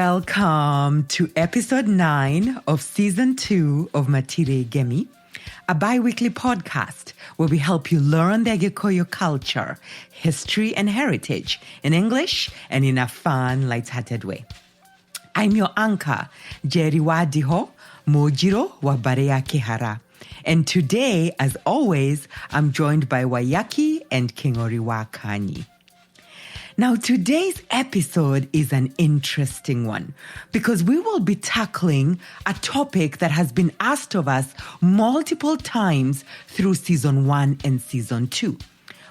Welcome to episode 9 of season 2 of Matire Gemi, a bi-weekly podcast where we help you learn the Gikoyo culture, history, and heritage in English and in a fun, light-hearted way. I'm your anchor, Jerry Wadiho Mojiro Wabarea Kihara. And today, as always, I'm joined by Wayaki and Kingori Wakanyi. Now, today's episode is an interesting one because we will be tackling a topic that has been asked of us multiple times through season 1 and season 2.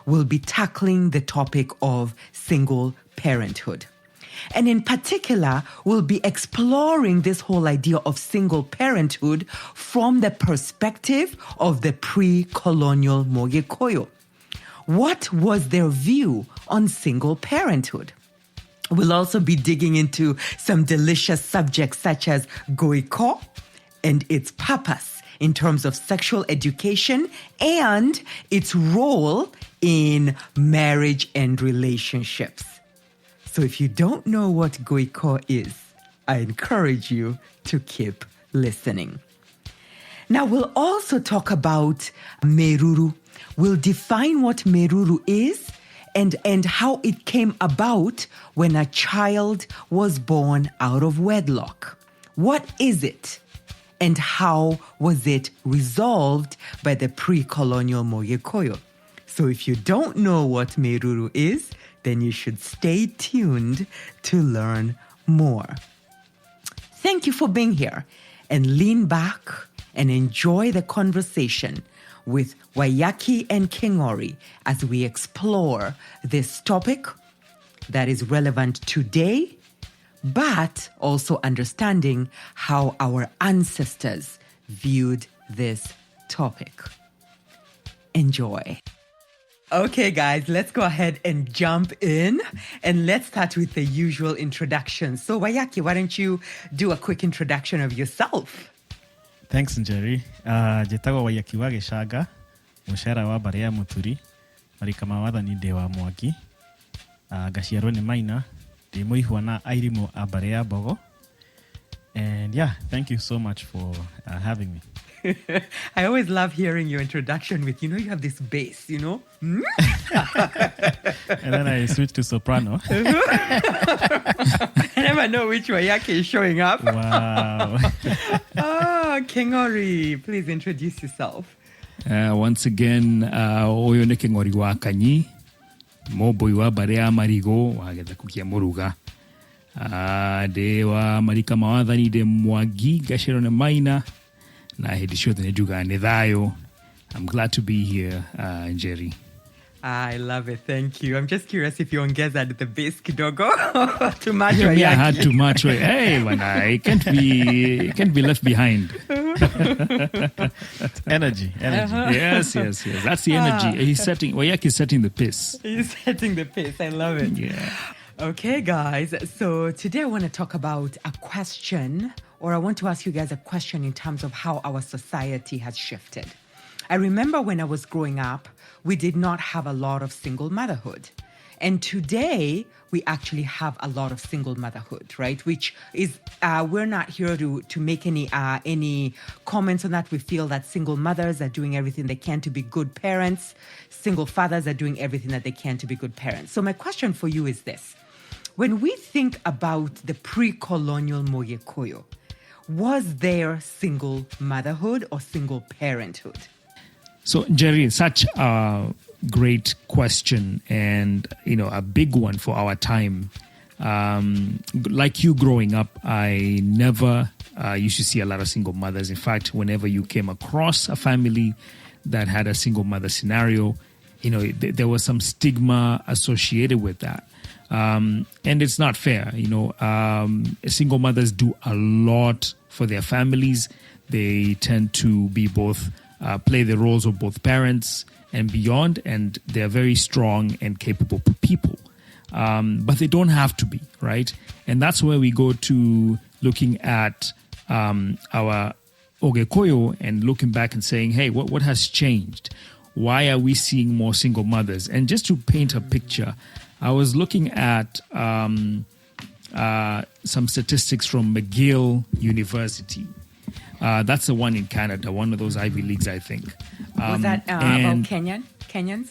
We'll be tackling the topic of single parenthood. And in particular, we'll be exploring this whole idea of single parenthood from the perspective of the pre-colonial Mogikoyo. What was their view on single parenthood? We'll also be digging into some delicious subjects such as goiko and its purpose in terms of sexual education and its role in marriage and relationships. So if you don't know what goiko is, I encourage you to keep listening. Now, we'll also talk about meruru. We'll define what meruru is and how it came about when a child was born out of wedlock. What is it? And how was it resolved by the pre-colonial Mogikoyo? So if you don't know what meruru is, then you should stay tuned to learn more. Thank you for being here, and lean back and enjoy the conversation with Wayaki and Kingori as we explore this topic that is relevant today, but also understanding how our ancestors viewed this topic. Enjoy. Okay, guys, let's go ahead and jump in, and let's start with the usual introduction. So, Wayaki, why don't you do a quick introduction of yourself? Thanks, Jerry. Njĩtagwo Wayaki wa Gĩcanga, mũcera wa mbare ya Mũturi, marika ma wathani ndĩ wa Mwangi, ngaciarwo nĩ Maina, ndĩ mũihwa na airimũ a mbare ya Mbogo. And yeah, thank you so much for having me. I always love hearing your introduction with, you have this bass, And then I switch to soprano. I never know which Wayaki is showing up. Wow. Kingori, please introduce yourself. Once again, oyo ne Kingori Wakanyi, moboi wa bare ya Marigo, wagetha kukia Muruga. De wa marika mawathani de Mwangi, gaciro ne Maina. I'm glad to be here, Jerry. I love it. Thank you. I'm just curious if you ongeza the bass kidogo to match. Yeah, I had to match. Hey, man, I can't be left behind. Energy. Yes. That's the energy. Wayaki is setting the pace. He's setting the pace. I love it. Yeah. Okay, guys. So today I want to talk about a question, or I want to ask you guys a question in terms of how our society has shifted. I remember when I was growing up, we did not have a lot of single motherhood. And today, we actually have a lot of single motherhood, right? Which is, we're not here to make any comments on that. We feel that single mothers are doing everything they can to be good parents. Single fathers are doing everything that they can to be good parents. So my question for you is this. When we think about the pre-colonial Mogikoyo, was there single motherhood or single parenthood? So, Jerry, such a great question and, a big one for our time. Like you growing up, I never used to see a lot of single mothers. In fact, whenever you came across a family that had a single mother scenario, there was some stigma associated with that. And it's not fair. Single mothers do a lot for their families. They tend to be both, play the roles of both parents and beyond, and they're very strong and capable people. But they don't have to be, right? And that's where we go to looking at our Ogekoyo and looking back and saying, hey, what has changed? Why are we seeing more single mothers? And just to paint a picture, I was looking at some statistics from McGill University. That's the one in Canada, one of those Ivy Leagues, I think. Was that about Kenyans?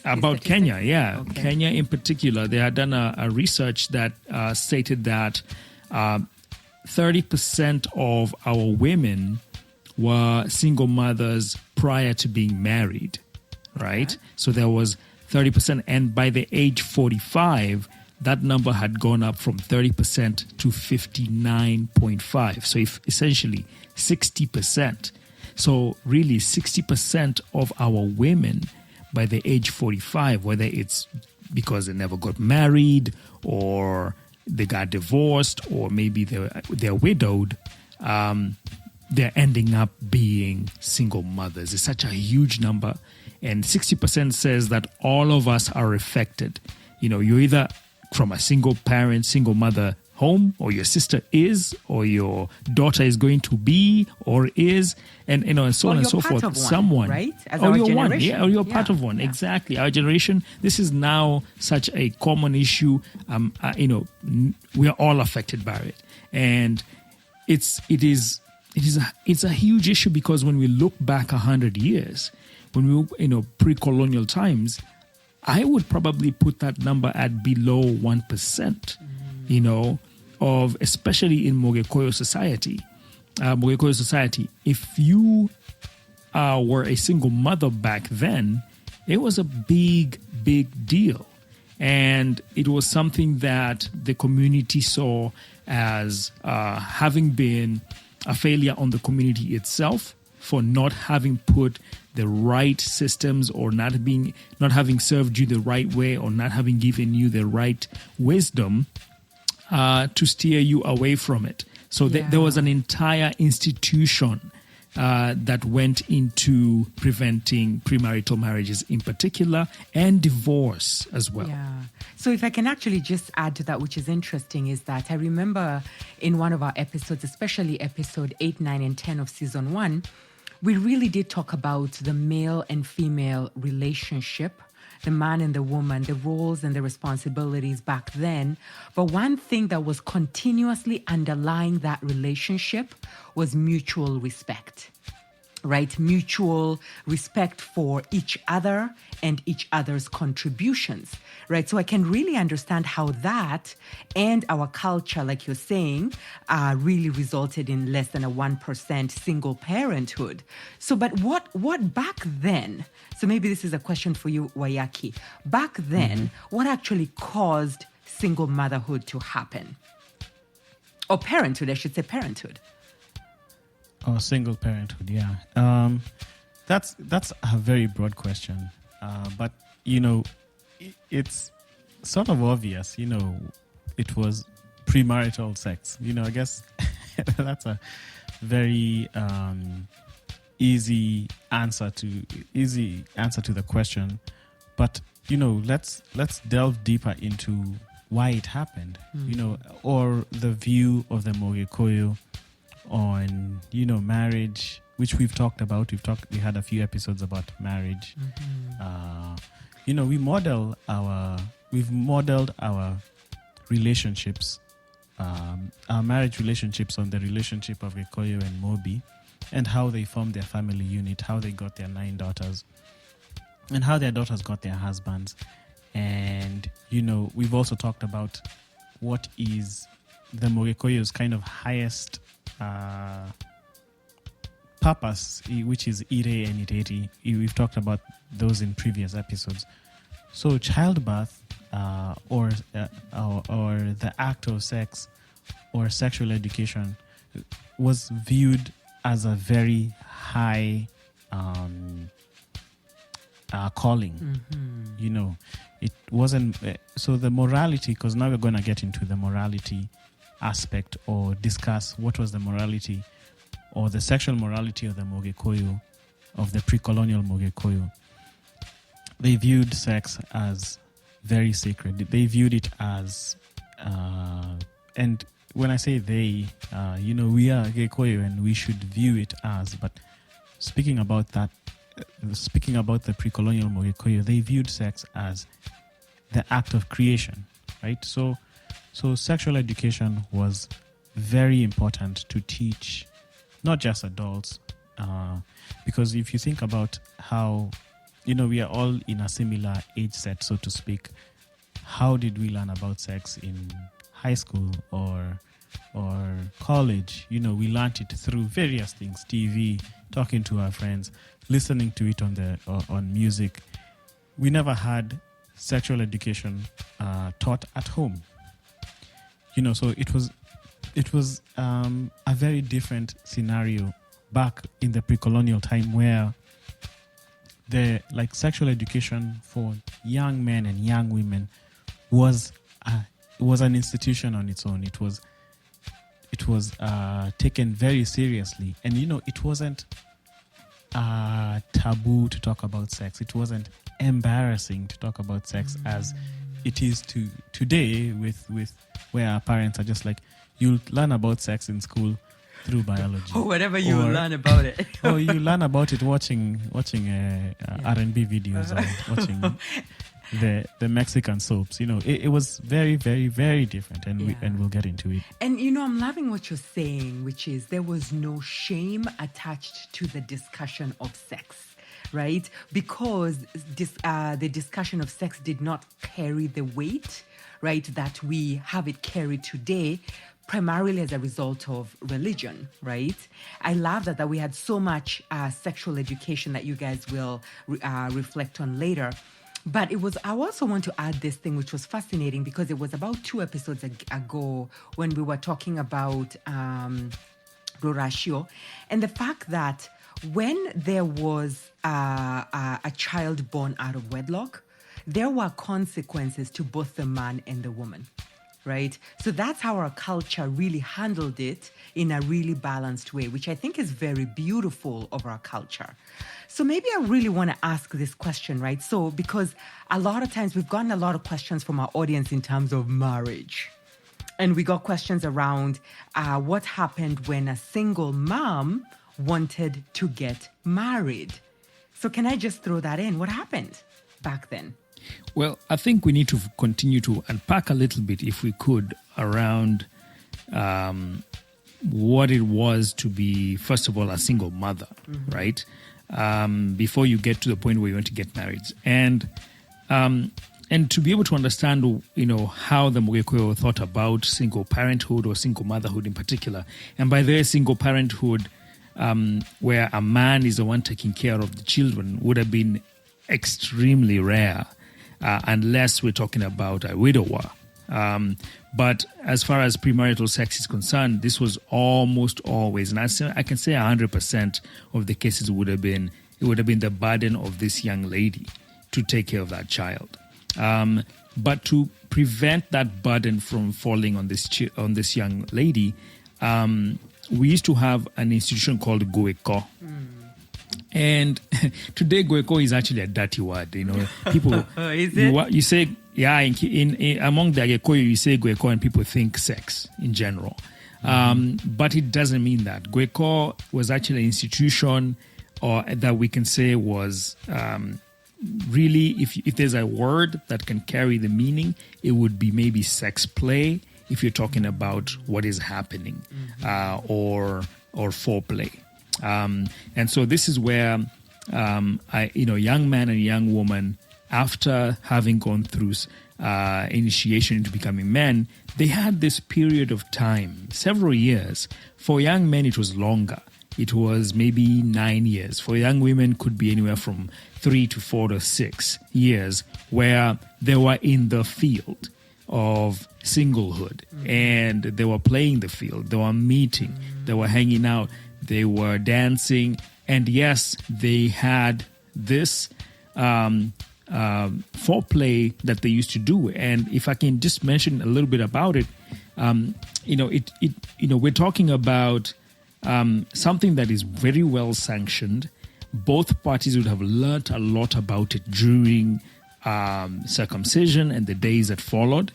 About Kenya, yeah. Okay. Kenya in particular, they had done a research that stated that 30% of our women were single mothers prior to being married, right? Okay. So there was 30%, and by the age 45, that number had gone up from 30% to 59.5. So essentially 60%. So really 60% of our women by the age 45, whether it's because they never got married or they got divorced or maybe they're widowed, they're ending up being single mothers. It's such a huge number. And 60% says that all of us are affected. You're either from a single parent, single mother home, or your sister is, or your daughter is going to be, or is, and so on and so forth. One, someone, right? As or our you're generation. one, yeah, or you're part of one. Yeah. Exactly, our generation. This is now such a common issue. We are all affected by it, and it's a huge issue because when we look back 100 years, when we pre-colonial times, I would probably put that number at below 1%. Of especially in Mogekoyo society. If you were a single mother back then, it was a big deal. And it was something that the community saw as having been a failure on the community itself for not having put the right systems or not having served you the right way or not having given you the right wisdom to steer you away from it. So there was an entire institution that went into preventing premarital marriages in particular and divorce as well. Yeah. So if I can actually just add to that, which is interesting, is that I remember in one of our episodes, especially episode 8, 9, and 10 of season 1, we really did talk about the male and female relationship, the man and the woman, the roles and the responsibilities back then. But one thing that was continuously underlying that relationship was mutual respect, right? Mutual respect for each other and each other's contributions, right? So I can really understand how that and our culture, like you're saying, really resulted in less than a 1% single parenthood. So, but what back then, so maybe this is a question for you, Wayaki, back then, what actually caused single motherhood to happen? Or parenthood, I should say parenthood. Oh, single parenthood, yeah. That's a very broad question. But, it's sort of obvious, it was premarital sex. I guess that's a very easy answer to the question. But, let's delve deeper into why it happened, or the view of the Mogikoyo on, marriage, which we've talked about. We had a few episodes about marriage. We've modeled our relationships, our marriage relationships on the relationship of Gikoyo and Mobi, and how they formed their family unit, how they got their 9 daughters, and how their daughters got their husbands. And, we've also talked about what is the Mogikoyo's kind of highest purpose, which is ire and ireri. We've talked about those in previous episodes. So childbirth or the act of sex or sexual education was viewed as a very high calling. It wasn't so the morality, because now we're going to get into the morality aspect or discuss what was the morality or the sexual morality of the Mogikoyo, of the pre-colonial Mogikoyo. They viewed sex as very sacred. They viewed it as, and when I say they, we are Gikoyo and we should view it as, but speaking about the pre-colonial Mogikoyo, they viewed sex as the act of creation, right? So So sexual education was very important to teach not just adults, because if you think about how, we are all in a similar age set, so to speak. How did we learn about sex in high school or college? We learned it through various things: TV, talking to our friends, listening to it on music. We never had sexual education taught at home. So it was a very different scenario back in the pre-colonial time, where the sexual education for young men and young women was an institution on its own. It was taken very seriously, and it wasn't taboo to talk about sex. It wasn't embarrassing to talk about sex as it is today with where our parents are just like, you'll learn about sex in school through biology, or whatever you learn about it. Or you learn about it watching R&B videos or watching the Mexican soaps. It was very, very, very different, and we'll get into it. And I'm loving what you're saying, which is there was no shame attached to the discussion of sex, right? Because the discussion of sex did not carry the weight, right, that we have it carried today, primarily as a result of religion, right? I love that we had so much sexual education that you guys will reflect on later. But I also want to add this thing, which was fascinating, because it was about 2 episodes ago when we were talking about Rorashio, and the fact that when there was a child born out of wedlock, there were consequences to both the man and the woman. Right? So that's how our culture really handled it in a really balanced way, which I think is very beautiful of our culture. So maybe I really want to ask this question, right? So because a lot of times we've gotten a lot of questions from our audience in terms of marriage. And we got questions around what happened when a single mom wanted to get married. So can I just throw that in? What happened back then? Well, I think we need to continue to unpack a little bit, if we could, around what it was to be, first of all, a single mother, right? Before you get to the point where you want to get married. And to be able to understand, how the Mogekuyo thought about single parenthood or single motherhood in particular. And by the way, single parenthood, where a man is the one taking care of the children, would have been extremely rare. Unless we're talking about a widower. But as far as premarital sex is concerned, this was almost always, and I can say 100% of the cases would have been the burden of this young lady to take care of that child. But to prevent that burden from falling on this young lady, we used to have an institution called Goeko. And today, Goeko is actually a dirty word. People. Is it? You say, in among the Agekoyo, you say Goeko, and people think sex in general. But it doesn't mean that. Goeko was actually an institution, or that we can say was really, if there's a word that can carry the meaning, it would be maybe sex play. If you're talking about what is happening, or foreplay. And so this is where, young man and young woman, after having gone through initiation into becoming men, they had this period of time, several years. For young men, it was longer. It was maybe 9 years. For young women, could be anywhere from 3 to 4 to 6 years, where they were in the field of singlehood, and they were playing the field, they were meeting, they were hanging out, they were dancing, and yes, they had this foreplay that they used to do. And if I can just mention a little bit about it, we're talking about something that is very well sanctioned. Both parties would have learnt a lot about it during circumcision and the days that followed,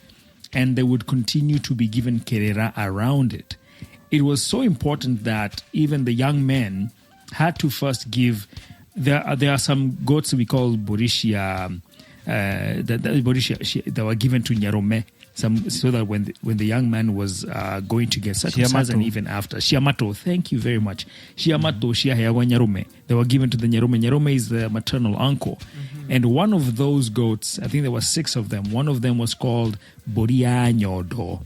and they would continue to be given kerera around it. It was so important that even the young men had to first give. There are some goats we call borishia, that were given to Nyarome. so that when the young man was going to get circumcised, and even after Shiamato, thank you very much. Shiamato Shiahayagwa Nyarume. They were given to the Nyarume. Nyarume is the maternal uncle. And one of those goats, I think there were 6 of them. One of them was called Boria Nyodo.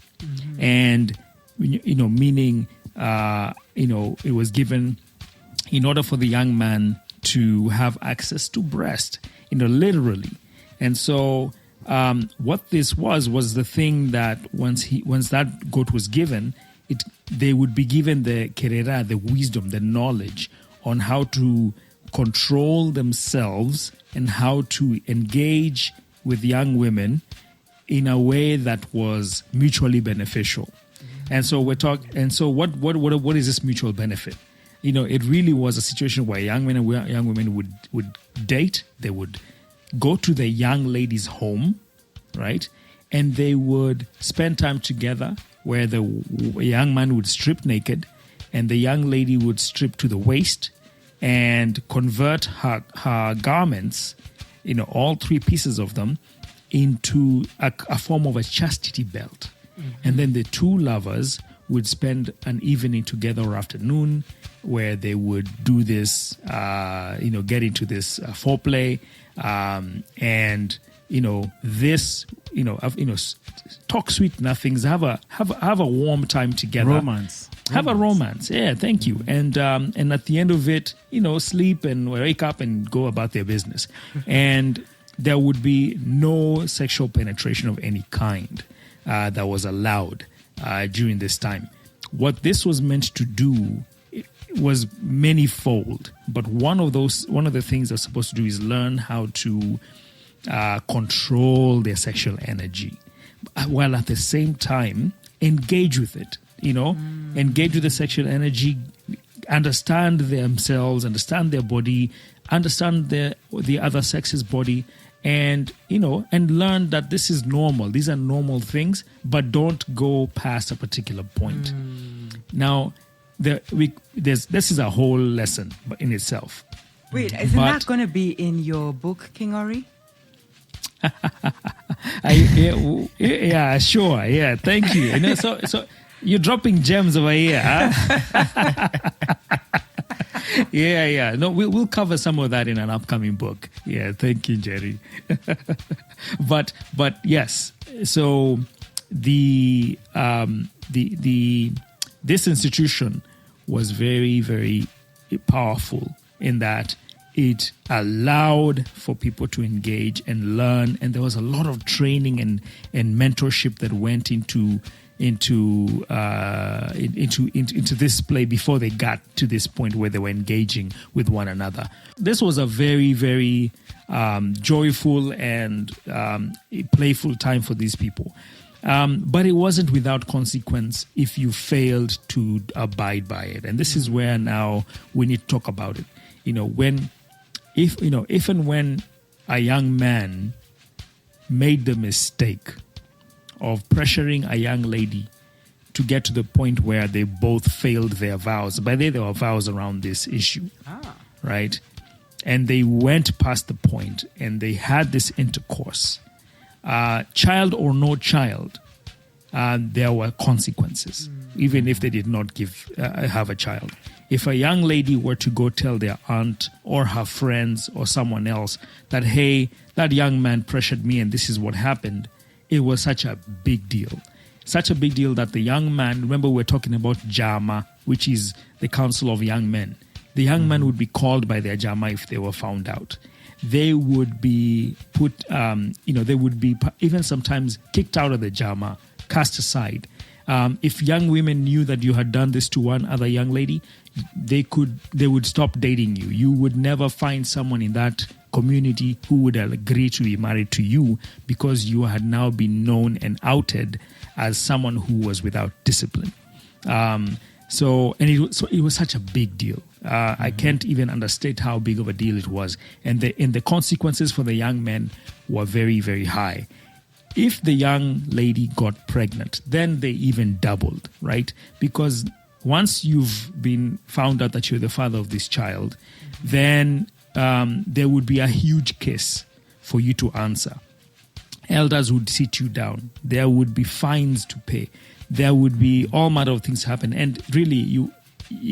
And, meaning, it was given in order for the young man to have access to breast, literally. And so what this was the thing that once that goat was given, they would be given the kerera, the wisdom, the knowledge on how to control themselves and how to engage with young women in a way that was mutually beneficial. And so what is this mutual benefit? It really was a situation where young men and young women would date. They would go to the young lady's home, right? And they would spend time together where the young man would strip naked and the young lady would strip to the waist and convert her garments, all 3 pieces of them, into a form of a chastity belt. And then the 2 lovers would spend an evening together or afternoon where they would do this, get into this foreplay, and this, talk sweet nothings, have a warm time together, romance. Have a romance. Yeah, thank you. And at the end of it, sleep and wake up and go about their business. And there would be no sexual penetration of any kind that was allowed during this time. What this was meant to do was manyfold, but one of the things they're supposed to do is learn how to control their sexual energy, while at the same time engage with it. Engage with the sexual energy, understand themselves, understand their body, understand the other sex's body, and learn that this is normal. These are normal things, but don't go past a particular point. Now, this is a whole lesson in itself. Wait, isn't that going to be in your book, King Ori? Yeah, sure. Yeah, thank you. So you're dropping gems over here, huh? Yeah. No, we'll cover some of that in an upcoming book. Yeah, thank you, Jerry. But yes, so this institution was very, very powerful in that it allowed for people to engage and learn, and there was a lot of training and mentorship that went into this play before they got to this point where they were engaging with one another. This was a very, very joyful and playful time for these people. But it wasn't without consequence if you failed to abide by it. And this is where now we need to talk about it. If and when a young man made the mistake of pressuring a young lady to get to the point where they both failed their vows. By there were vows around this issue, right? And they went past the point and they had this intercourse. Child or no child, there were consequences, even if they did not have a child. If a young lady were to go tell their aunt or her friends or someone else that, hey, that young man pressured me and this is what happened, it was such a big deal. Such a big deal that the young man, remember we're talking about Jama, which is the council of young men. The young man would be called by their Jama if they were found out. They would be put, they would be even sometimes kicked out of the Jama, cast aside. If young women knew that you had done this to one other young lady, they would stop dating you. You would never find someone in that community who would agree to be married to you because you had now been known and outed as someone who was without discipline. So it was such a big deal. I can't even understate how big of a deal it was. And the consequences for the young men were very, very high. If the young lady got pregnant, then they even doubled, right? Because once you've been found out that you're the father of this child, then there would be a huge case for you to answer. Elders would sit you down. There would be fines to pay. There would be all manner of things happen. And really, you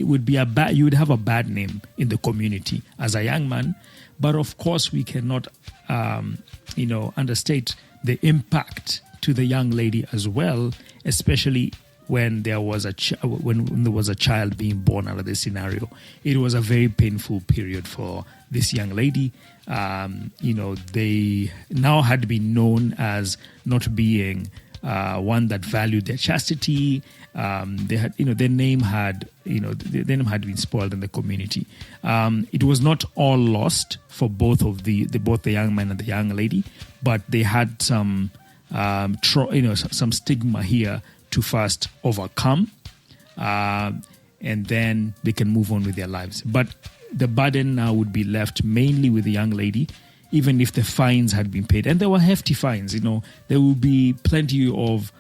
would have a bad name in the community as a young man. But of course, we cannot, understate the impact to the young lady as well, especially when there was when there was a child being born out of this scenario. It was a very painful period for this young lady. They now had been known as not being one that valued their chastity. They had, their name had been spoiled in the community. It was not all lost for both the young man and the young lady, but they had some stigma here to first overcome, and then they can move on with their lives. But the burden now would be left mainly with the young lady, even if the fines had been paid. And there were hefty fines. There would be plenty of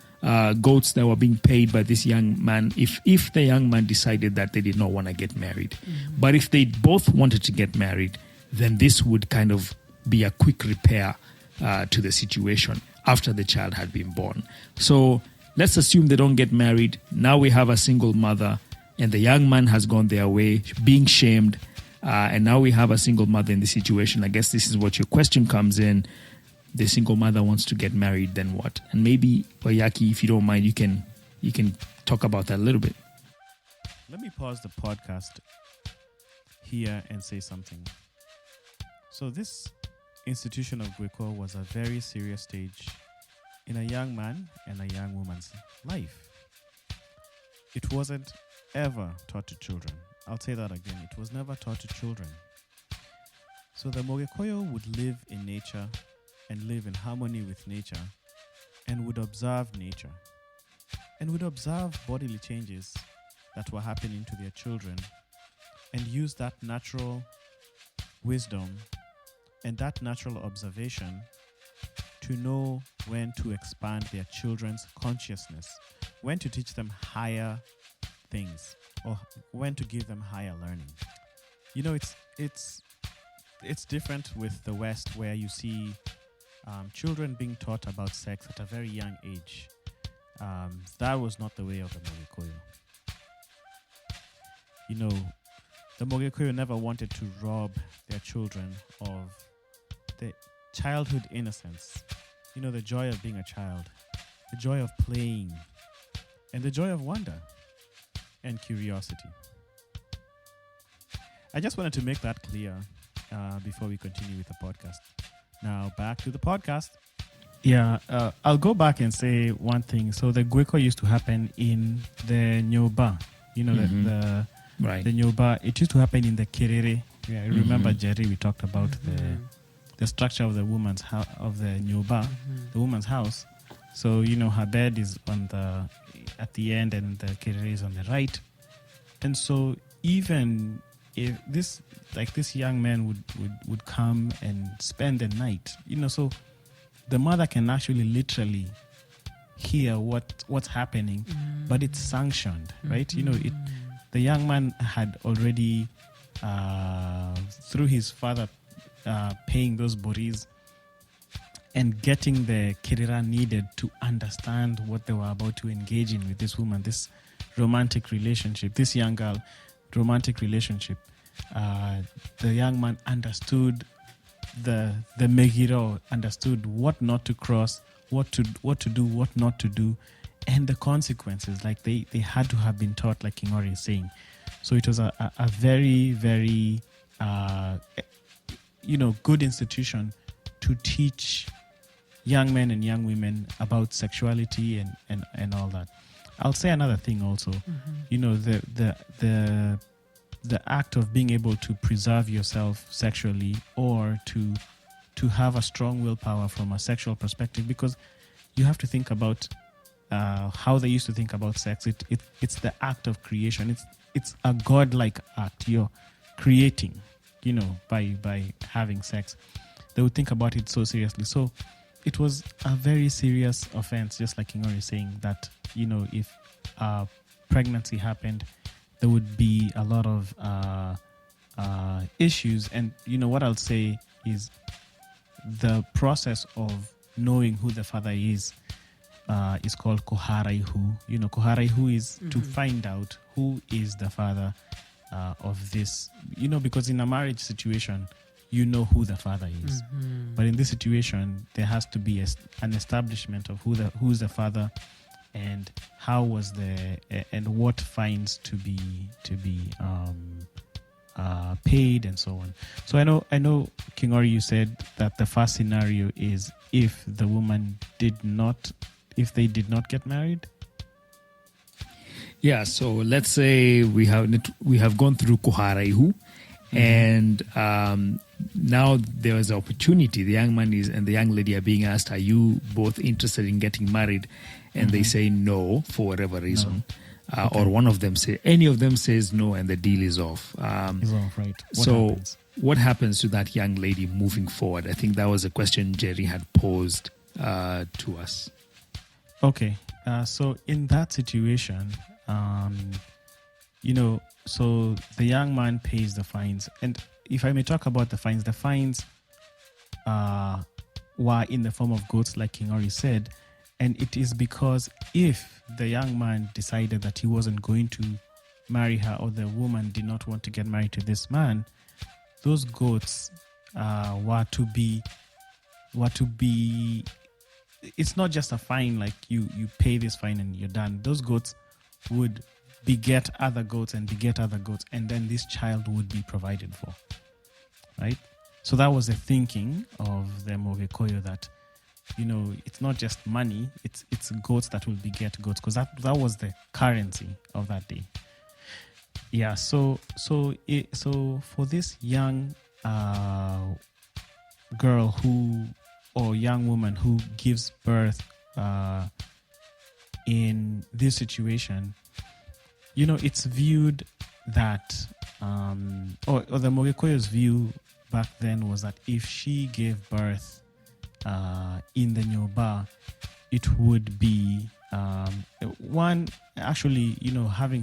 goats that were being paid by this young man if the young man decided that they did not want to get married. Mm-hmm. But if they both wanted to get married, then this would kind of be a quick repair to the situation after the child had been born. So let's assume they don't get married. Now we have a single mother, and the young man has gone their way, being shamed. And now we have a single mother in the situation. I guess this is what your question comes in. The single mother wants to get married, then what? And maybe, Oyaki, if you don't mind, you can talk about that a little bit. Let me pause the podcast here and say something. So this institution of Gweko was a very serious stage in a young man and a young woman's life. It wasn't ever taught to children. I'll say that again. It was never taught to children. So the Mogekoyo would live in nature and live in harmony with nature and would observe nature and would observe bodily changes that were happening to their children and use that natural wisdom and that natural observation to know when to expand their children's consciousness, when to teach them higher things, or when to give them higher learning. It's different with the West, where you see children being taught about sex at a very young age. That was not the way of the Mogekoyo. The Mogekoyo never wanted to rob their children of the childhood innocence. The joy of being a child, the joy of playing, and the joy of wonder and curiosity. I just wanted to make that clear before we continue with the podcast. Now, back to the podcast. Yeah, I'll go back and say one thing. So the Gweko used to happen in the Nyoba. Right. The Nyoba. It used to happen in the Kerere. Yeah, I remember, Jerry, we talked about the structure of the woman's of the Nyoba, the woman's house. So, her bed is at the end and the Kerere is on the right. And so even if this young man would come and spend the night, so the mother can actually literally hear what's happening, but it's sanctioned, right? The young man had already, through his father, paying those boris and getting the kirira needed to understand what they were about to engage in with this woman, this romantic relationship, this young girl, romantic relationship. The young man understood the megiro, understood what not to cross, what to do, what not to do, and the consequences. Like they had to have been taught, like Kingori is saying. So it was a very, very good institution to teach young men and young women about sexuality and all that. I'll say another thing also. The act of being able to preserve yourself sexually, or to have a strong willpower from a sexual perspective, because you have to think about how they used to think about sex. It's the act of creation. It's a godlike act. You're creating, by having sex. They would think about it so seriously. So it was a very serious offense, just like Ingori is saying, that, if pregnancy happened, there would be a lot of issues. And, what I'll say is the process of knowing who the father is called koharaihu. Koharaihu is to find out who is the father of this. Because in a marriage situation, you know who the father is. But in this situation, there has to be an establishment of who's the father, and how was and what fines to be paid, and so on. So I know, King Ori, you said that the first scenario is if the woman did not get married. Yeah, so let's say we have gone through Koharaihu, and now there is an opportunity. The young man and the young lady are being asked, "Are you both interested in getting married?" And they say no for whatever reason, or any of them says no, and the deal is off. Is off, right? What happens to that young lady moving forward? I think that was a question Jerry had posed to us. Okay, so in that situation, so the young man pays the fines. And if I may talk about the fines were in the form of goats, like King Ori said. And it is because if the young man decided that he wasn't going to marry her, or the woman did not want to get married to this man, those goats were to be. It's not just a fine, like you pay this fine and you're done. Those goats would beget other goats and beget other goats, and then this child would be provided for, right? So that was the thinking of the Mogekoyo, that it's not just money; it's goats that will beget goats, because that was the currency of that day. Yeah. So for this young girl or young woman who gives birth in this situation, it's viewed that, or the Mogekoyo's view back then was that if she gave birth in the nyoba, it would be having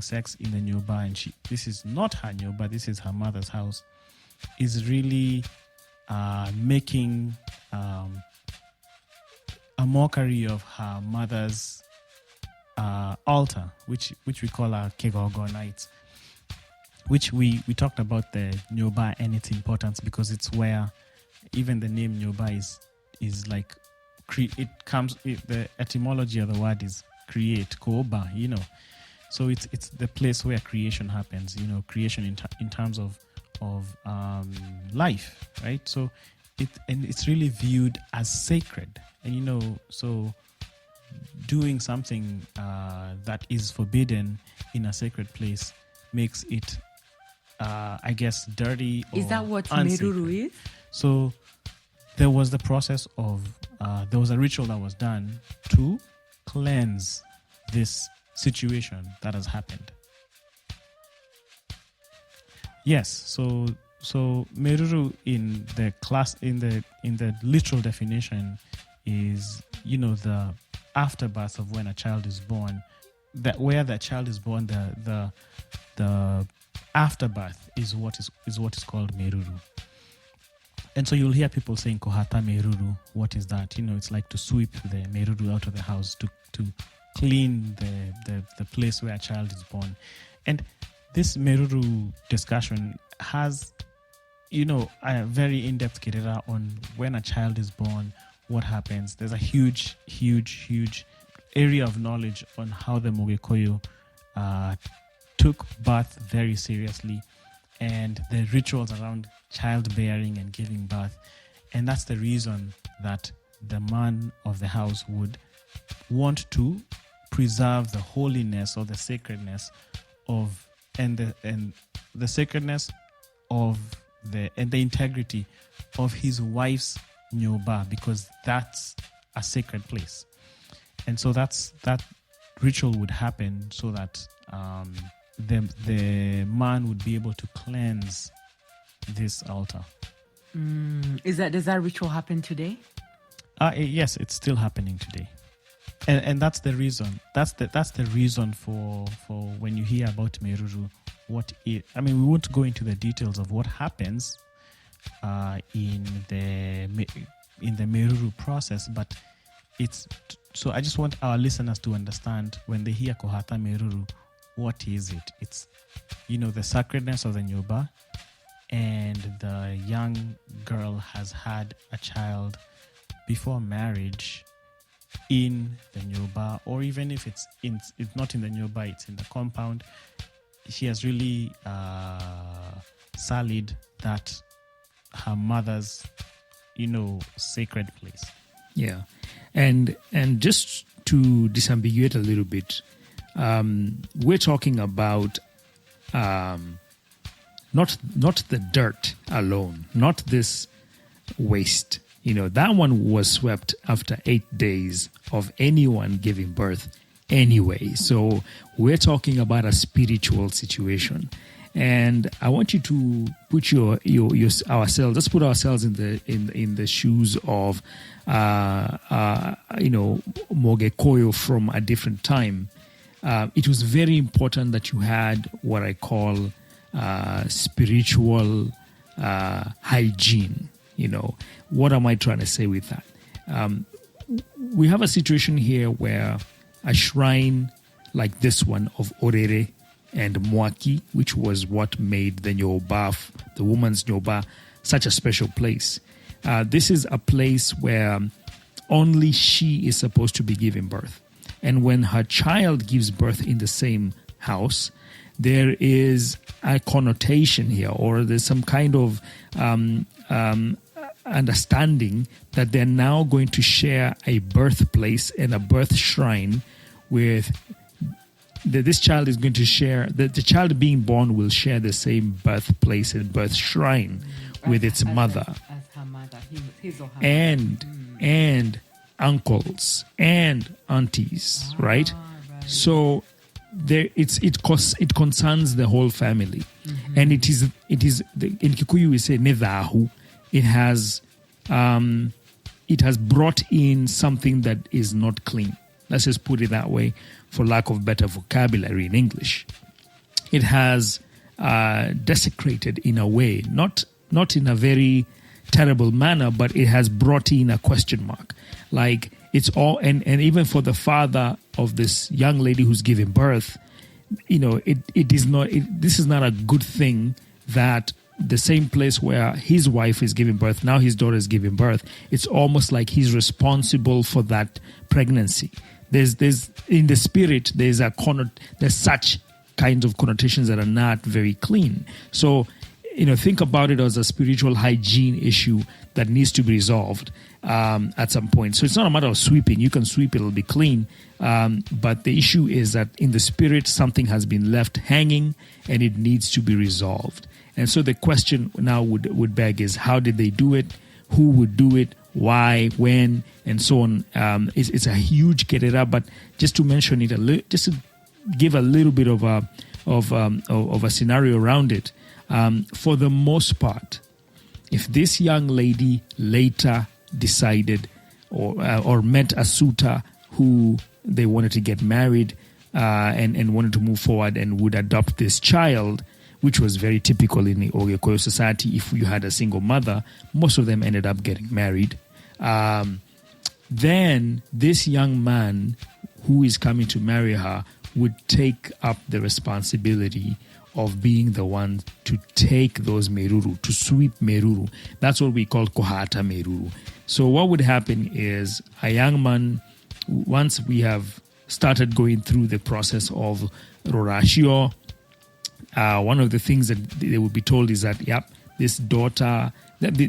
sex in the nyoba, and this is not her nyoba, this is her mother's house, is really making a mockery of her mother's altar, which we call our Kegogo nights, which we talked about the nyoba and its importance, because it's where even the name nyoba is like the etymology of the word is create, kooba, so it's the place where creation happens, creation in terms of life, right? So it's really viewed as sacred, and so doing something that is forbidden in a sacred place makes it I guess dirty, or is that what unsacred. Meruru is? So there was the process of there was a ritual that was done to cleanse this situation that has happened. Yes, so Meruru in the literal definition is the afterbirth of when a child is born. That where the child is born, the afterbirth is what is called Meruru. And so you'll hear people saying Kohata Meruru. What is that? It's like to sweep the Meruru out of the house, to clean the place where a child is born. And this Meruru discussion has, a very in-depth kirera on when a child is born, what happens. There's a huge, huge, huge area of knowledge on how the Mogekoyo took birth very seriously, and the rituals around childbearing and giving birth. And that's the reason that the man of the house would want to preserve the holiness or the sacredness of the sacredness of the integrity of his wife's nyoba, because that's a sacred place. And so that ritual would happen so that the man would be able to cleanse this altar. Does that ritual happen today? Yes, it's still happening today, and that's the reason. That's the reason for when you hear about Meruru. We won't go into the details of what happens in the in the meruru process, but it's so I just want our listeners to understand when they hear kohata meruru, what is it? It's, the sacredness of the nyoba, and the young girl has had a child before marriage in the nyoba, or even if it's not in the nyoba, it's in the compound. She has really sullied that her mother's, sacred place. Yeah, and just to disambiguate a little bit, we're talking about not the dirt alone, not this waste. That one was swept after 8 days of anyone giving birth anyway. So we're talking about a spiritual situation. And I want you to put ourselves. Let's put ourselves in the shoes of Mogekoyo from a different time. It was very important that you had what I call spiritual hygiene. What am I trying to say with that? We have a situation here where a shrine like this one of Orere and Mwaki, which was what made the Nyoba, the woman's Nyoba, such a special place. This is a place where only she is supposed to be giving birth. And when her child gives birth in the same house, there is a connotation here, or there's some kind of understanding that they're now going to share a birthplace and a birth shrine with this child is going to share, the child being born will share the same birthplace and birth shrine with its mother. As her mother, his or her and uncles and aunties, right? So there, it concerns the whole family, and it is in Kikuyu we say nedahu. It has brought in something that is not clean. Let's just put it that way, for lack of better vocabulary in English. It has desecrated in a way, not in a very terrible manner, but it has brought in a question mark. Like it's all, and even for the father of this young lady who's giving birth, this is not a good thing that the same place where his wife is giving birth, now his daughter is giving birth. It's almost like he's responsible for that pregnancy. There's in the spirit, there's such kinds of connotations that are not very clean. So, think about it as a spiritual hygiene issue that needs to be resolved at some point. So it's not a matter of sweeping. You can sweep, it'll be clean. But the issue is that in the spirit, something has been left hanging and it needs to be resolved. And so the question now would beg is, how did they do it? Who would do it? Why? When? And so on. It's a huge kerera, but just to mention it just to give a little bit of a scenario around it. For the most part, if this young lady later decided or met a suitor who they wanted to get married and wanted to move forward and would adopt this child, which was very typical in the Ogekoyo society. If you had a single mother, most of them ended up getting married. Then this young man who is coming to marry her would take up the responsibility of being the one to take those meruru, to sweep meruru. That's what we call kohata meruru. So what would happen is a young man, once we have started going through the process of rorashio, one of the things that they would be told is that,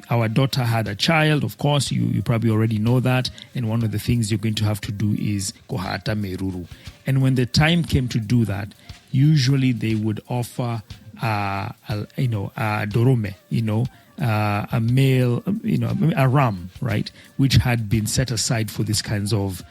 our daughter had a child. Of course, you probably already know that. And one of the things you're going to have to do is kohata meruru. And when the time came to do that, usually they would offer a dorome, a male, a ram, right, which had been set aside for these kinds of,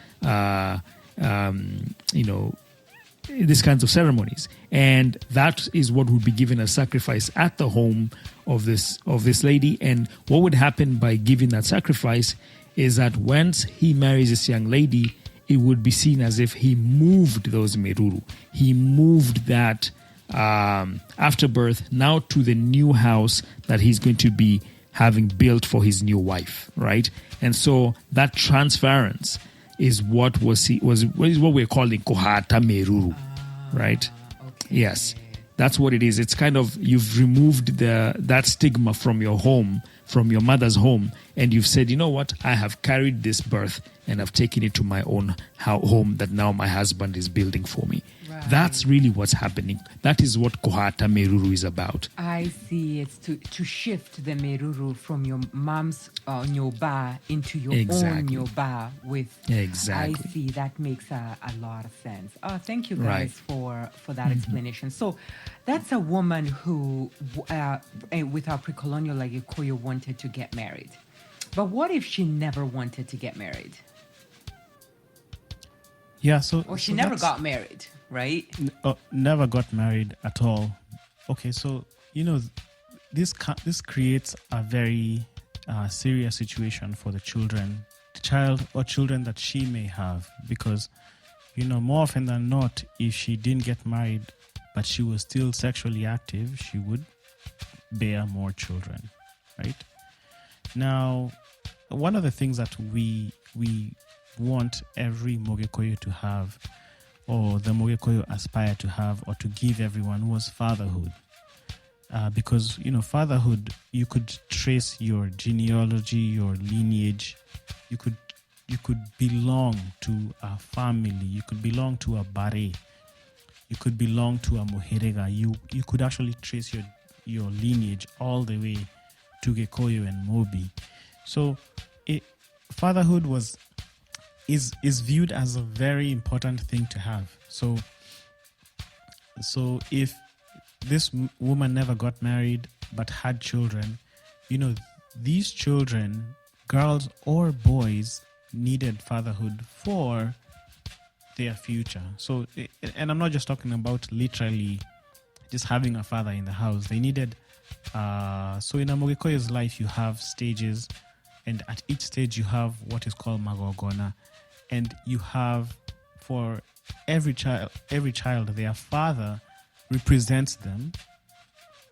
these kinds of ceremonies. And that is what would be given as sacrifice at the home of this lady. And what would happen by giving that sacrifice is that once he marries this young lady, it would be seen as if he moved those meruru. He moved that afterbirth now to the new house that he's going to be having built for his new wife, right? And so that transference is what is what we're calling kohata meruru, right? Okay. Yes, that's what it is. It's kind of, you've removed that stigma from your home, from your mother's home, and you've said, you know what, I have carried this birth and I've taken it to my own home that now my husband is building for me. Right. That's really what's happening. That is what kohata meruru is about. I see. It's to shift the meruru from your mom's nyoba into your own Exactly. nyoba with. Exactly. I see. That makes a lot of sense. Thank you Right. guys for that explanation. So that's a woman who, with our pre-colonial like Ikoyo, wanted to get married. But what if she never wanted to get married? Yeah, so Or she so never that's- got married, right? never got married at all. Okay, so this creates a very serious situation for the child or children that she may have, because more often than not, if she didn't get married but she was still sexually active, she would bear more children, right? Now, one of the things that we want every Mogekoyo to have, or the Mogekoyo aspire to have, or to give everyone, was fatherhood. Because, fatherhood, you could trace your genealogy, your lineage. You could belong to a family. You could belong to a bare. You could belong to a Moherega. You could actually trace your lineage all the way to Gekoyo and Mobi. So fatherhood is viewed as a very important thing to have. So if this woman never got married but had children, these children, girls or boys, needed fatherhood for their future. So, and I'm not just talking about literally just having a father in the house. They needed, so in a Mogekoyo's life, you have stages, and at each stage you have what is called magogona. And you have, for every child, their father represents them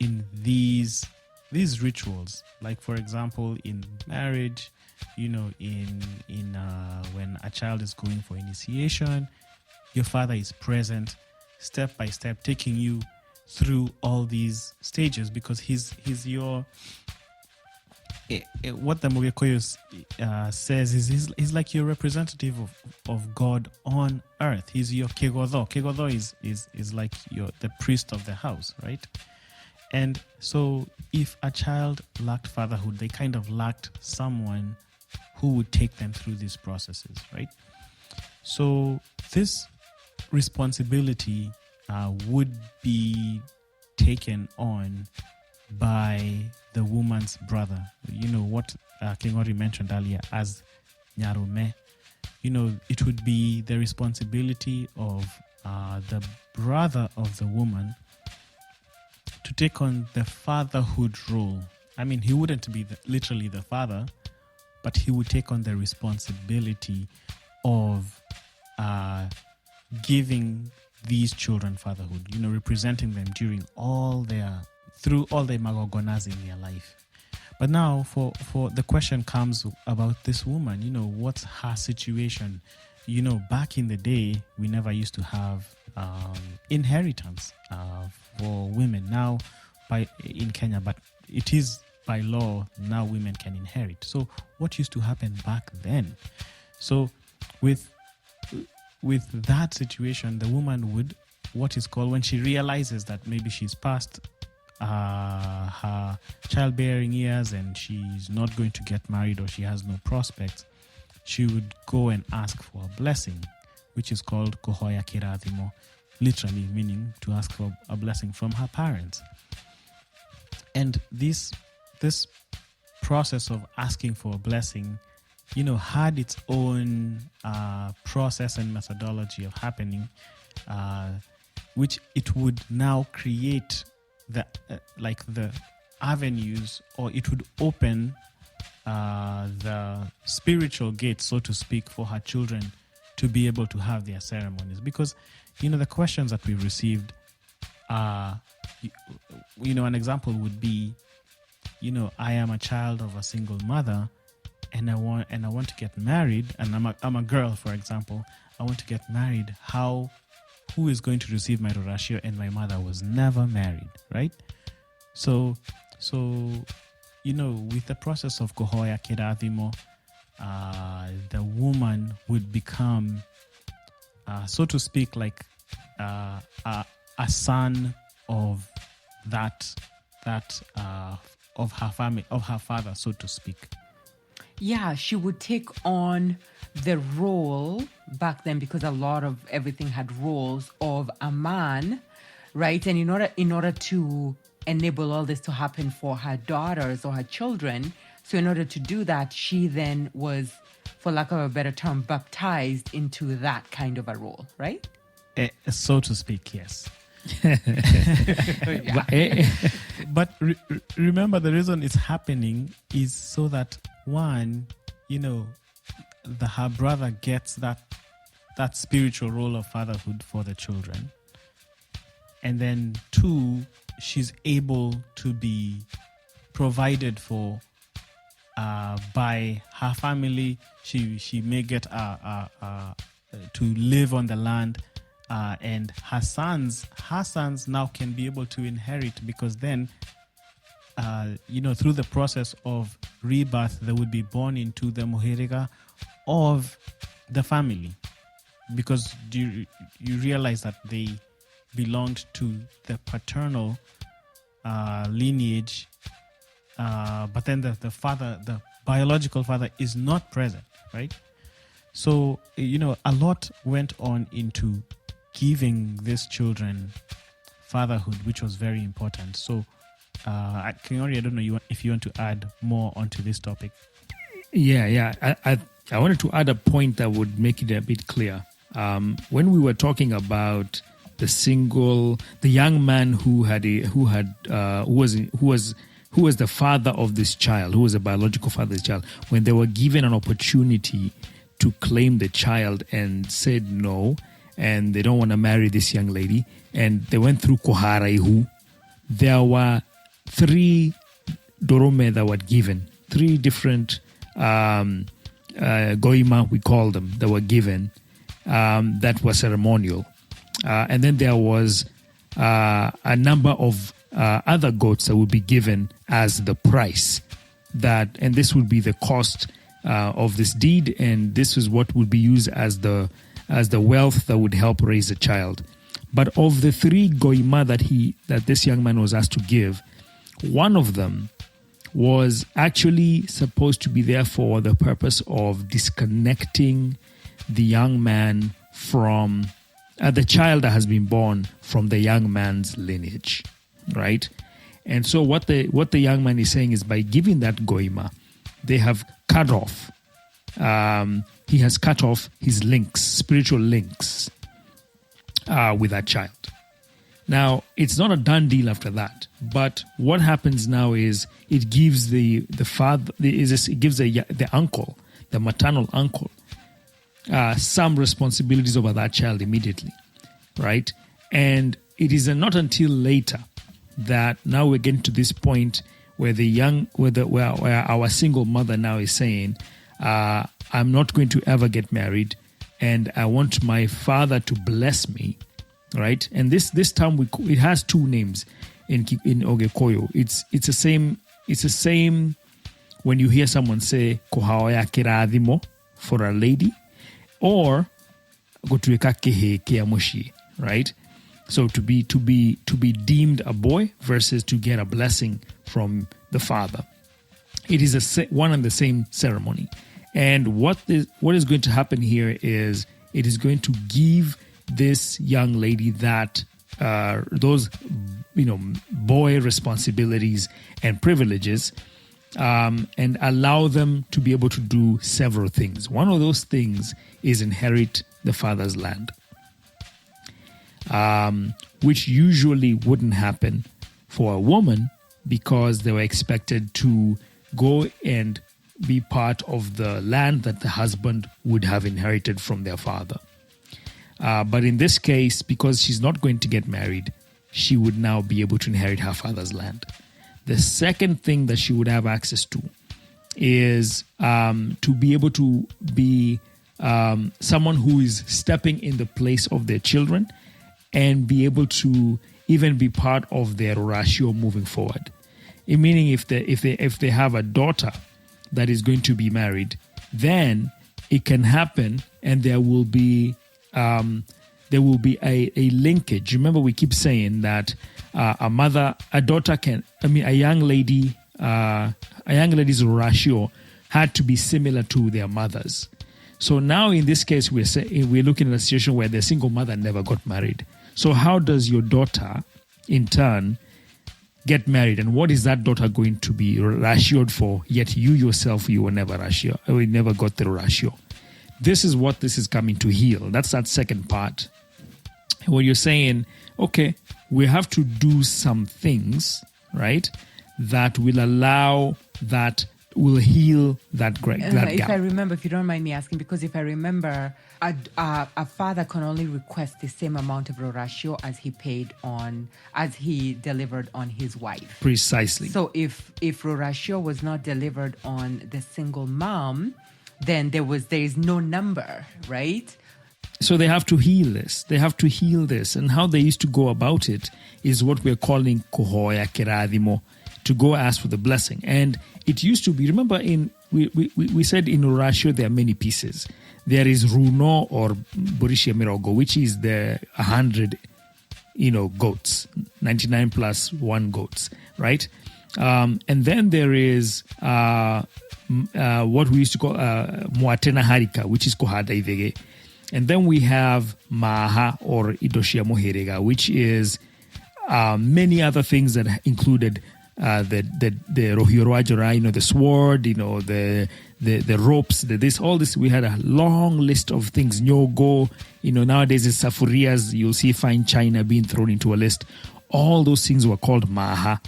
in these rituals. Like, for example, in marriage, in when a child is going for initiation, your father is present step by step, taking you through all these stages, because he's your what the Mogekoyo says is he's like your representative of God on earth. He's your kegodo. Kegodo is like the priest of the house, right? And so if a child lacked fatherhood, they kind of lacked someone who would take them through these processes, right? So this responsibility would be taken on by the woman's brother. What King Ori mentioned earlier as Nyarume. It would be the responsibility of the brother of the woman to take on the fatherhood role. I mean, he wouldn't be literally the father, but he would take on the responsibility of giving these children fatherhood, representing them through all their magogonas in their life. But now for the question comes about this woman, what's her situation? Back in the day, we never used to have inheritance for women. Now, in Kenya, but it is by law now women can inherit. So what used to happen back then? So with that situation, the woman would, what is called, when she realizes that maybe she's past her childbearing years and she's not going to get married, or she has no prospects, she would go and ask for a blessing, which is called kohoya kirathimo, literally meaning to ask for a blessing from her parents. And this process of asking for a blessing, had its own process and methodology of happening, which it would now create the avenues, or it would open the spiritual gate, so to speak, for her children to be able to have their ceremonies. Because the questions that we've received, an example would be, I am a child of a single mother, and I want to get married, and I'm a girl, for example. I want to get married. Who is going to receive my rorashio? And my mother was never married, right? So with the process of kohoya kirathimo, the woman would become, so to speak, like a son of that of her family, of her father, so to speak. Yeah, she would take on the role back then, because a lot of everything had roles of a man, right? And in order to enable all this to happen for her daughters or her children, so in order to do that, she then was, for lack of a better term, baptized into that kind of a role, right? So to speak, yes. But remember, the reason it's happening is so that, one, her brother gets that spiritual role of fatherhood for the children, and then two, she's able to be provided for by her family. She may get to live on the land, and her sons now can be able to inherit, because then through the process of rebirth, they would be born into the mohiriga of the family, because you realize that they belonged to the paternal lineage, but then the biological father is not present, right? So a lot went on into giving these children fatherhood, which was very important. So Kinyori, I don't know if you want to add more onto this topic. Yeah. I wanted to add a point that would make it a bit clear. When we were talking about the young man who was the father of this child, who was a biological father of this child, when they were given an opportunity to claim the child and said no, and they don't want to marry this young lady, and they went through Koharaihu, there were 3 dorome that were given, 3 different goima, we call them, that were given, that were ceremonial. And then there was a number of other goats that would be given as the price, and this would be the cost of this deed, and this is what would be used as the wealth that would help raise a child. But of the 3 goima that this young man was asked to give, one of them was actually supposed to be there for the purpose of disconnecting the young man from the child that has been born from the young man's lineage, right? And so what the young man is saying is, by giving that goima, they have cut off. He has cut off his links, spiritual links, with that child. Now, it's not a done deal after that. But what happens now is it gives the father, it gives the uncle, the maternal uncle, some responsibilities over that child immediately, right? And it is not until later that now we're getting to this point where where our single mother now is saying, I'm not going to ever get married, and I want my father to bless me, right? And this term it has 2 names in Ogekoyo. It's the same when you hear someone say kohaoya kirathimo for a lady, or gotueka kehe kia moshi, right? So to be deemed a boy versus to get a blessing from the father. It is one and the same ceremony. And what is going to happen here is it is going to give this young lady those boy responsibilities and privileges, and allow them to be able to do several things. One of those things is inherit the father's land, which usually wouldn't happen for a woman, because they were expected to go and be part of the land that the husband would have inherited from their father. But in this case, because she's not going to get married, she would now be able to inherit her father's land. The second thing that she would have access to is to be able to be someone who is stepping in the place of their children and be able to even be part of their ratio moving forward. Meaning, if they have a daughter that is going to be married, then it can happen, and there will be a linkage. Remember, we keep saying that a young lady's ratio had to be similar to their mother's. So now in this case, we're looking at a situation where the single mother never got married. So how does your daughter, in turn, get married, and what is that daughter going to be ratioed for? Yet you yourself, you were never ratio, or you never got the ratio. This is what this is coming to heal. That's that second part. Where you're saying, okay, we have to do some things, right, that will allow that, will heal that gap. If I remember, if you don't mind me asking, because if I remember, a father can only request the same amount of ratio as he delivered on his wife. Precisely. So if ratio was not delivered on the single mom, then there is no number, right? So they have to heal this. And how they used to go about it is what we're calling kuhoya kiradimo, to go ask for the blessing. And it used to be, remember, we said in ratio there are many pieces. There is runo or burishia mirogo, which is the 100, goats, 99 plus 1 goats, right? And then there is what we used to call muatena harika, which is kohada ivege. And then we have maha or idoshia moherega, which is many other things that included the rohiorajora, the sword, the ropes, all this. We had a long list of things. Nyogo, nowadays it's safurias. You'll see fine china being thrown into a list. All those things were called maha,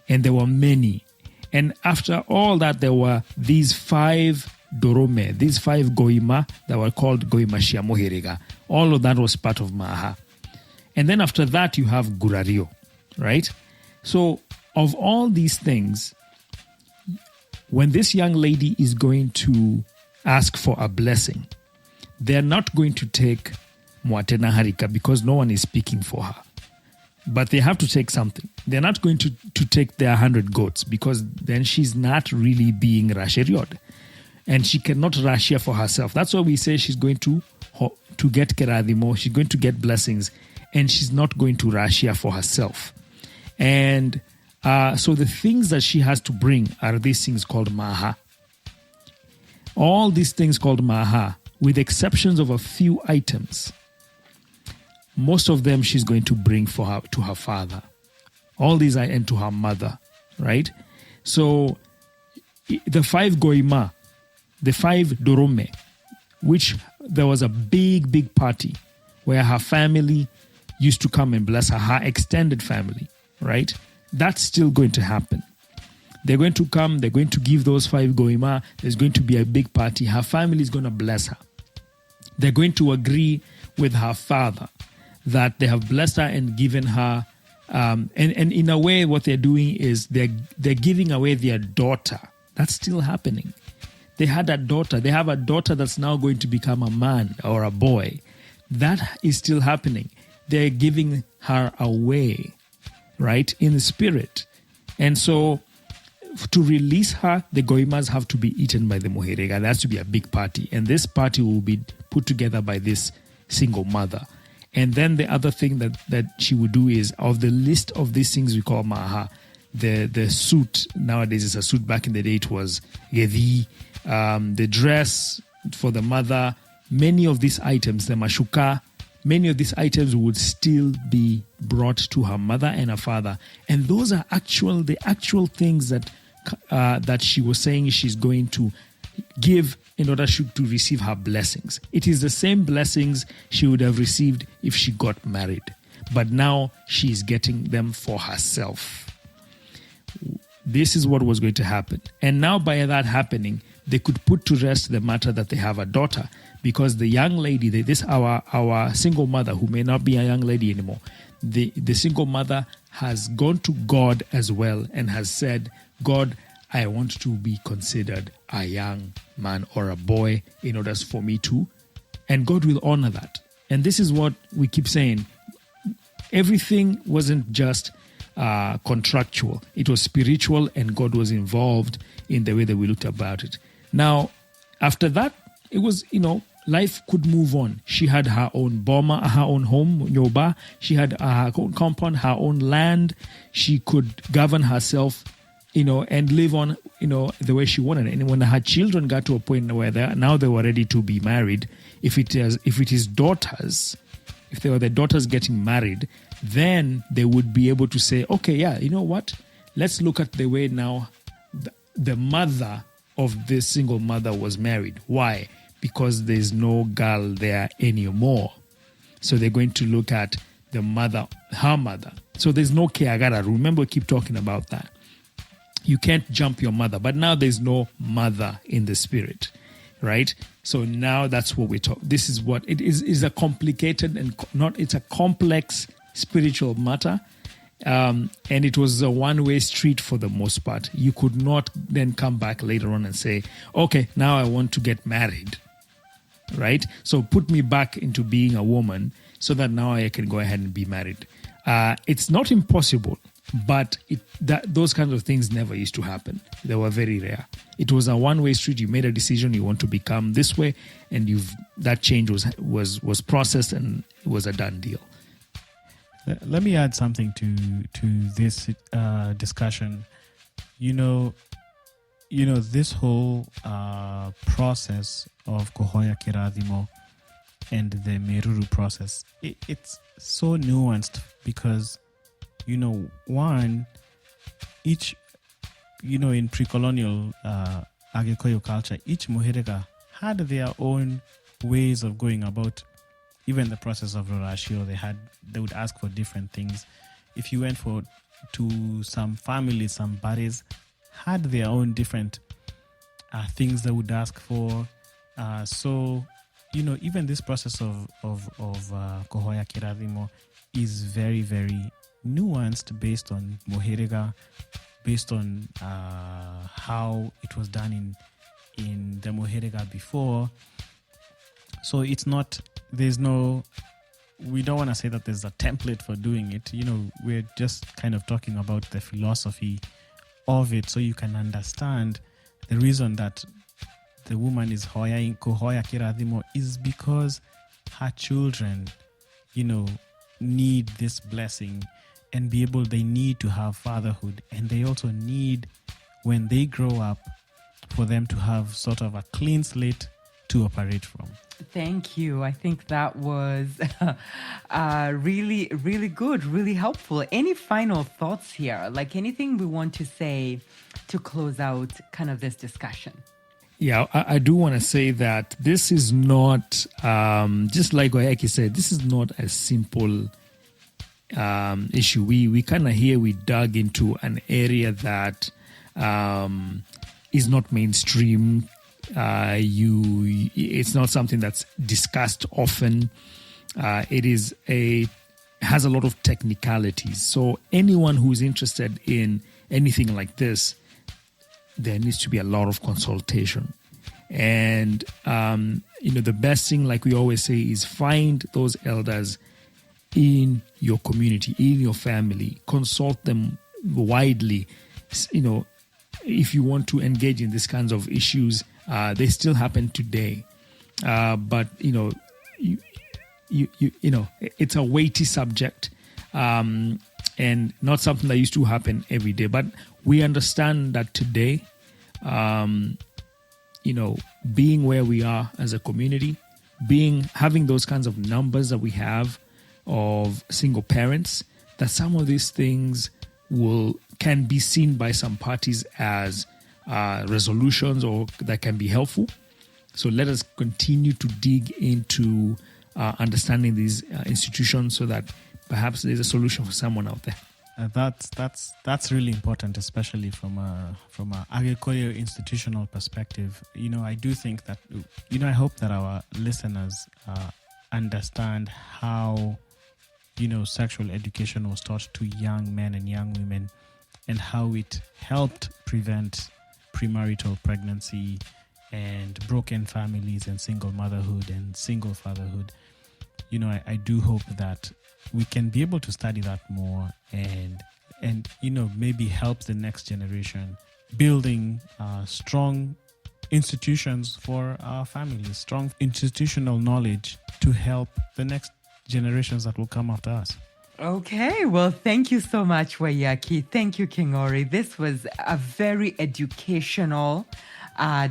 and there were many. And after all that, there were these 5 dorome, these 5 goima that were called goima shiamoherega. All of that was part of maha. And then after that, you have gurario, right? So of all these things, when this young lady is going to ask for a blessing, they're not going to take muatena harika because no one is speaking for her. But they have to take something. They're not going to take their 100 goats because then she's not really being rasheriod. And she cannot rashia for herself. That's why we say she's going to get keradimo, she's going to get blessings, and she's not going to rashia for herself. And so the things that she has to bring are these things called maha. All these things called maha, with exceptions of a few items, most of them she's going to bring to her father. All these are and to her mother, right? So the 5 goima, the 5 dorome, which there was a big party where her family used to come and bless her extended family, right? That's still going to happen. They're going to come, they're going to give those 5 goima, there's going to be a big party. Her family is going to bless her. They're going to agree with her father that they have blessed her and given her, and in a way what they're doing is they're giving away their daughter. That's still happening. They had a daughter. They have a daughter that's now going to become a man or a boy. That is still happening. They're giving her away, right, in the spirit. And so to release her, the goimas have to be eaten by the moherega. There has to be a big party. And this party will be put together by this single mother. And then the other thing that she would do is, of the list of these things we call maha, the suit, nowadays it's a suit, back in the day it was yedi, the dress for the mother, many of these items, the mashuka, many of these items would still be brought to her mother and her father. And those are the actual things that she was saying she's going to give in order to receive her blessings. It is the same blessings she would have received if she got married. But now she's getting them for herself. This is what was going to happen. And now by that happening, they could put to rest the matter that they have a daughter, because the young lady, our single mother, who may not be a young lady anymore, the single mother has gone to God as well and has said, God, I want to be considered a young man or a boy in order for me to, and God will honor that. And this is what we keep saying. Everything wasn't just contractual. It was spiritual, and God was involved in the way that we looked about it. Now, after that, it was, life could move on. She had her own boma, her own home, Nyoba. She had her own compound, her own land. She could govern herself, and live on, the way she wanted. And when her children got to a point where they were ready to be married, if it is daughters, if they were the daughters getting married, then they would be able to say, okay, yeah, you know what? Let's look at the way now the mother of this single mother was married. Why? Because there's no girl there anymore. So they're going to look at the mother, her mother. So there's no keagara. Remember, we keep talking about that. You can't jump your mother, but now there's no mother in the spirit, right? So now that's what we talk. This is what it is a complicated it's a complex spiritual matter. And it was a one-way street for the most part. You could not then come back later on and say, okay, now I want to get married, right? So put me back into being a woman so that now I can go ahead and be married. It's not impossible, but those kinds of things never used to happen. They were very rare. It was a one-way street. You made a decision, you want to become this way, and that change was processed, and it was a done deal. Let me add something to this discussion. This whole process of Kohoya Kiradimo and the Meruru process, it's so nuanced because, one, each, in pre-colonial Agikoyo culture, each Muherega had their own ways of going about even the process of Rorashio. They would ask for different things. If you went to some families, some bares had their own different things they would ask for. So, even this process of Kohoya Kiradimo is very, very nuanced based on Moherega, based on how it was done in the Moherega before. So it's not, we don't want to say that there's a template for doing it. We're just kind of talking about the philosophy of it so you can understand the reason that the woman is Kohoya Kiradimo is because her children, need this blessing and they need to have fatherhood. And they also need, when they grow up, for them to have sort of a clean slate to operate from. Thank you. I think that was really, really good, really helpful. Any final thoughts here? Like anything we want to say to close out kind of this discussion? Yeah, I do want to say that this is not, just like Oyeki said, this is not a simple issue. We kind of we dug into an area that is not mainstream. It's not something that's discussed often. It has a lot of technicalities. So anyone who's interested in anything like this, there needs to be a lot of consultation. And the best thing, like we always say, is find those elders in your community, in your family. Consult them widely. If you want to engage in these kinds of issues, they still happen today, but it's a weighty subject, and not something that used to happen every day. But we understand that today, being where we are as a community, having those kinds of numbers that we have of single parents, that some of these things can be seen by some parties as resolutions or that can be helpful. So let us continue to dig into understanding these institutions so that perhaps there's a solution for someone out there. That's really important, especially from a Agikoyo institutional perspective. I do think that I hope that our listeners understand how sexual education was taught to young men and young women, and how it helped prevent premarital pregnancy and broken families and single motherhood and single fatherhood. I do hope that we can be able to study that more and maybe help the next generation building strong institutions for our families, strong institutional knowledge to help the next generations that will come after us. Okay, well, thank you so much, Wayaki. Thank you, Kingori. This was a very educational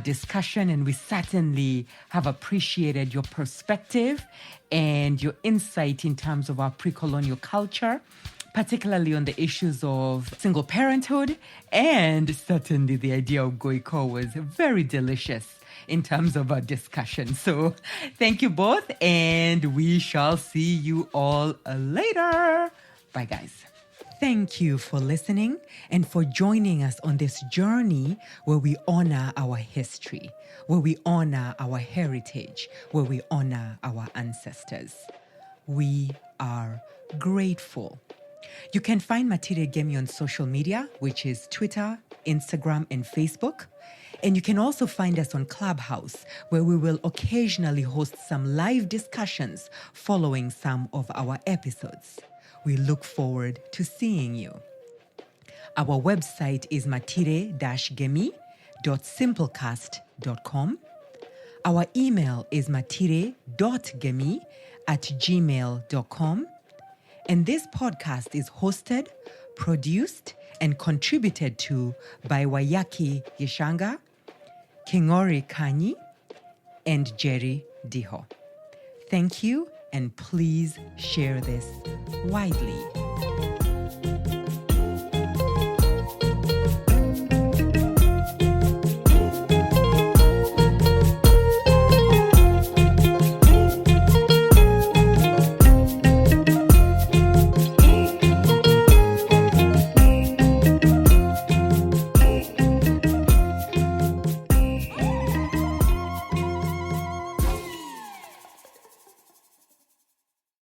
discussion, and we certainly have appreciated your perspective and your insight in terms of our pre-colonial culture, particularly on the issues of single parenthood, and certainly the idea of goiko was very delicious in terms of our discussion. So thank you both, and we shall see you all later. Bye, guys. Thank you for listening and for joining us on this journey where we honor our history, where we honor our heritage, where we honor our ancestors. We are grateful. You can find Matire Gemi on social media, which is Twitter, Instagram, and Facebook. And you can also find us on Clubhouse, where we will occasionally host some live discussions following some of our episodes. We look forward to seeing you. Our website is matire-gemi.simplecast.com. Our email is matire.gemi@gmail.com. And this podcast is hosted, produced, and contributed to by Wayaki Gishanga, Kingori Kanyi, and Jerry Diho. Thank you, and please share this widely.